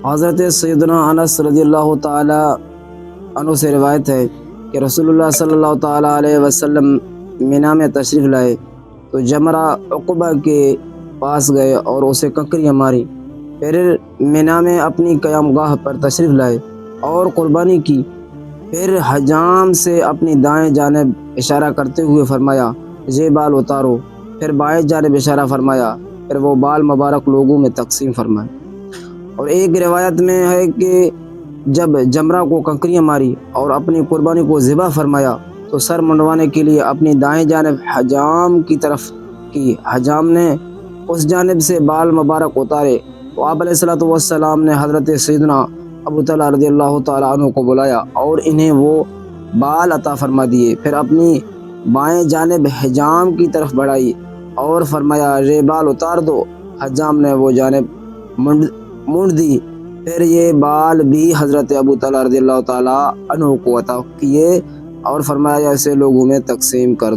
حضرت سیدنا انس رضی اللہ تعالی عنہ سے روایت ہے کہ رسول اللہ صلی اللہ تعالی علیہ وسلم مینا میں تشریف لائے تو جمرہ عقبہ کے پاس گئے اور اسے کنکریاں ماری۔ پھر مینا میں اپنی قیام گاہ پر تشریف لائے اور قربانی کی۔ پھر حجام سے اپنی دائیں جانب اشارہ کرتے ہوئے فرمایا یہ بال اتارو، پھر بائیں جانب اشارہ فرمایا، پھر وہ بال مبارک لوگوں میں تقسیم فرمائے۔ اور ایک روایت میں ہے کہ جب جمرہ کو کنکریاں ماری اور اپنی قربانی کو ذبح فرمایا تو سر منڈوانے کے لیے اپنی دائیں جانب حجام کی طرف کی۔ حجام نے اس جانب سے بال مبارک اتارے تو آپ علیہ الصلوۃ والسلام نے حضرت سیدنا ابو طلحہ رضی اللہ تعالیٰ عنہ کو بلایا اور انہیں وہ بال عطا فرما دیے۔ پھر اپنی بائیں جانب حجام کی طرف بڑھائی اور فرمایا یہ بال اتار دو۔ حجام نے وہ جانب مونڈ دی، پھر یہ بال بھی حضرت ابو طلحہ رضی اللہ تعالیٰ عنہ کو عطا کیے اور فرمایا اسے لوگوں میں تقسیم کر